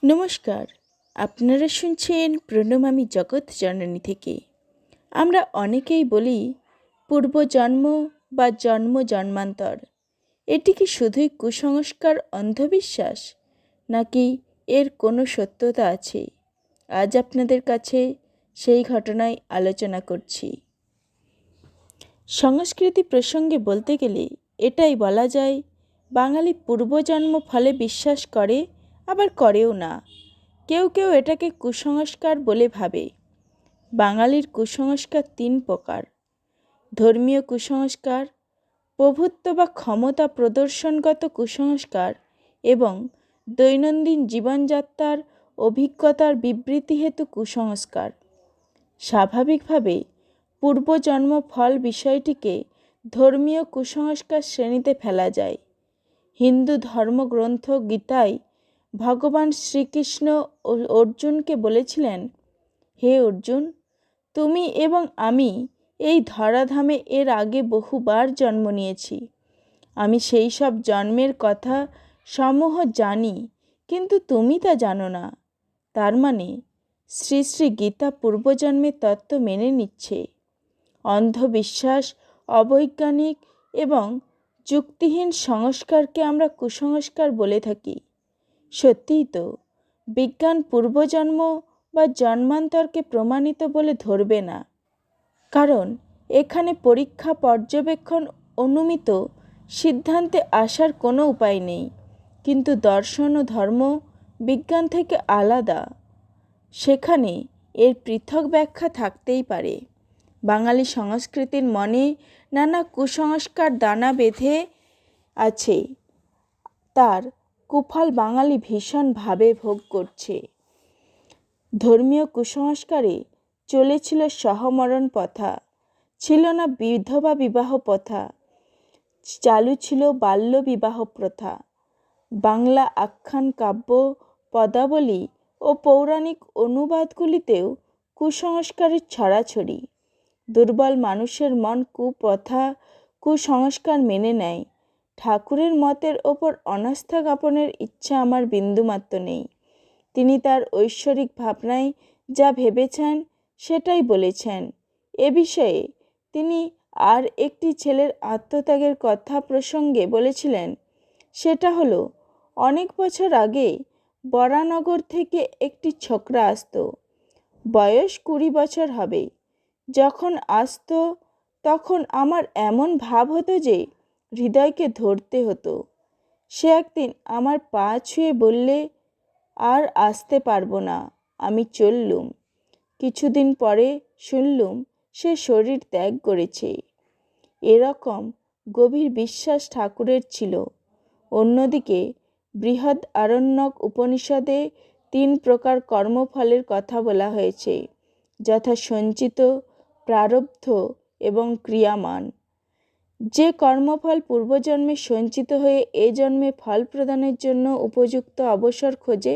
নমস্কার, আপনারা শুনছেন প্রণমামী জগৎ জননী থেকে। আমরা অনেকেই বলি পূর্বজন্ম বা জন্ম জন্মান্তর। এটি কি শুধুই কুসংস্কার, অন্ধবিশ্বাস, নাকি এর কোনো সত্যতা আছে? আজ আপনাদের কাছে সেই ঘটনায় আলোচনা করছি। সংস্কৃতি প্রসঙ্গে বলতে গেলে এটাই বলা যায়, বাঙালি পূর্বজন্ম ফলে বিশ্বাস করে, আবার করেও না। কেউ কেউ এটাকে কুসংস্কার বলে ভাবে। বাঙালির কুসংস্কার 3 প্রকার: ধর্মীয় কুসংস্কার, প্রভুত্ব বা ক্ষমতা প্রদর্শনগত কুসংস্কার এবং দৈনন্দিন জীবনযাত্রার অভিজ্ঞতার বিবৃতি হেতু কুসংস্কার। স্বাভাবিকভাবে পূর্বজন্ম ফল বিষয়টিকে ধর্মীয় কুসংস্কার শ্রেণীতে ফেলা যায়। হিন্দু ধর্মগ্রন্থ গীতায় ভগবান শ্রীকৃষ্ণ অর্জুনকে বলেছিলেন, হে অর্জুন, তুমি এবং আমি এই ধরাধামে এর আগে বহুবার জন্ম নিয়েছি। আমি সেই সব জন্মের কথা সমূহ জানি, কিন্তু তুমি তা জানো না। তার মানে শ্রী শ্রী গীতা পূর্বজন্মের তত্ত্ব মেনে নিচ্ছে। অন্ধবিশ্বাস, অবৈজ্ঞানিক এবং যুক্তিহীন সংস্কারকে আমরা কুসংস্কার বলে থাকি। সত্যিই তো, বিজ্ঞান পূর্বজন্ম বা জন্মান্তরকে প্রমাণিত বলে ধরবে না, কারণ এখানে পরীক্ষা, পর্যবেক্ষণ, অনুমিত সিদ্ধান্তে আসার কোনো উপায় নেই। কিন্তু দর্শন ও ধর্ম বিজ্ঞান থেকে আলাদা, সেখানে এর পৃথক ব্যাখ্যা থাকতেই পারে। বাঙালি সংস্কৃতির মনে নানা কুসংস্কার দানা বেঁধে আছে, তার কুফল বাঙালি ভীষণভাবে ভোগ করছে। ধর্মীয় কুসংস্কারে চলেছিল সহমরণ প্রথা, ছিল না বিধবা বিবাহ প্রথা, চালু ছিল বাল্য বিবাহ প্রথা। বাংলা আখ্যান, কাব্য, পদাবলী ও পৌরাণিক অনুবাদগুলিতেও কুসংস্কারের ছড়াছড়ি। দুর্বল মানুষের মন কুপ্রথা, কুসংস্কার মেনে নেয়। ঠাকুরের মতের ওপর অনাস্থা জ্ঞাপনের ইচ্ছা আমার বিন্দুমাত্র নেই। তিনি তার ঐশ্বরিক ভাবনায় যা ভেবেছেন সেটাই বলেছেন। এ বিষয়ে তিনি আর একটি ছেলের আত্মত্যাগের কথা প্রসঙ্গে বলেছিলেন, সেটা হলো, অনেক বছর আগে বরানগর থেকে একটি ছোকরা আসতো। বয়স 20 বছর হবে। যখন আসতো তখন আমার এমন ভাব হতো যে হৃদয়কে ধরতে হতো। সে একদিন আমার পা ছুঁয়ে বললে, আর আসতে পারবো না, আমি চললুম। কিছুদিন পরে শুনলুম সে শরীর ত্যাগ করেছে। এরকম গভীর বিশ্বাস ঠাকুরের ছিল। অন্যদিকে বৃহৎ আরণ্যক উপনিষদে 3 প্রকার কর্মফলের কথা বলা হয়েছে, যথা সঞ্চিত, প্রারব্ধ এবং ক্রিয়ামান। যে কর্মফল পূর্বজন্মে সঞ্চিত হয়ে এ জন্মে ফল প্রদানের জন্য উপযুক্ত অবসর খোঁজে,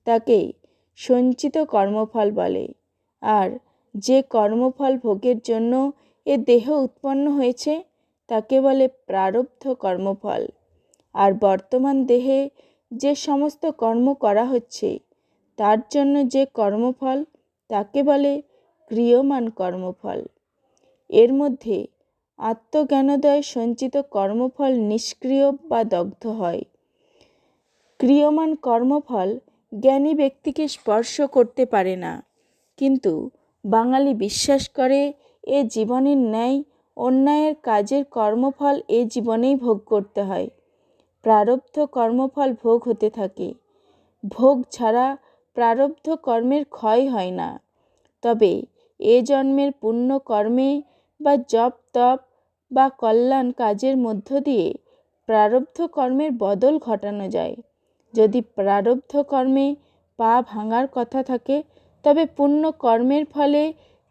তাকে সঞ্চিত কর্মফল বলে। আর যে কর্মফল ভোগের জন্য এ দেহ উৎপন্ন হয়েছে, তাকে বলে প্রারব্ধ কর্মফল। আর বর্তমান দেহে যে সমস্ত কর্ম করা হচ্ছে, তার জন্য যে কর্মফল, তাকে বলে ক্রিয়মান কর্মফল। এর মধ্যে আত্মজ্ঞানোদয়ে সঞ্চিত কর্মফল নিষ্ক্রিয় বা দগ্ধ হয়। ক্রিয়মান কর্মফল জ্ঞানী ব্যক্তিকে স্পর্শ করতে পারে না। কিন্তু বাঙালি বিশ্বাস করে এ জীবনের ন্যায় অন্যায়ের কাজের কর্মফল এ জীবনেই ভোগ করতে হয়। প্রারব্ধ কর্মফল ভোগ হতে থাকে। ভোগ ছাড়া প্রারব্ধ কর্মের ক্ষয় হয় না। তবে এ জন্মের পুণ্য কর্মে বা জপ তপ বা কল্যাণ কাজের মধ্য দিয়ে প্রারব্ধ কর্মের বদল ঘটানো যায়। যদি প্রারব্ধ কর্মে পা ভাঙার কথা থাকে, তবে পুণ্য কর্মের ফলে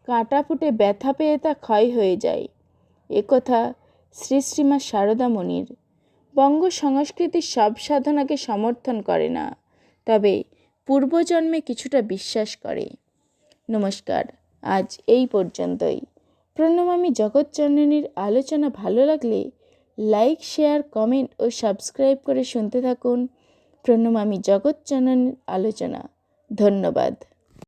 কাঁটা ফুটে ব্যথা পেয়ে তা ক্ষয় হয়ে যায়। একথা শ্রী শ্রীমা সারদা মণির। বঙ্গ সংস্কৃতির সব সাধনাকে সমর্থন করে না, তবে পূর্বজন্মে কিছুটা বিশ্বাস করে। নমস্কার, আজ এই পর্যন্তই। প্রণমামী জগৎজননীর আলোচনা ভালো লাগলে লাইক, শেয়ার, কমেন্ট ও সাবস্ক্রাইব করে শুনতে থাকুন প্রণমামি জগৎজননীর আলোচনা। ধন্যবাদ।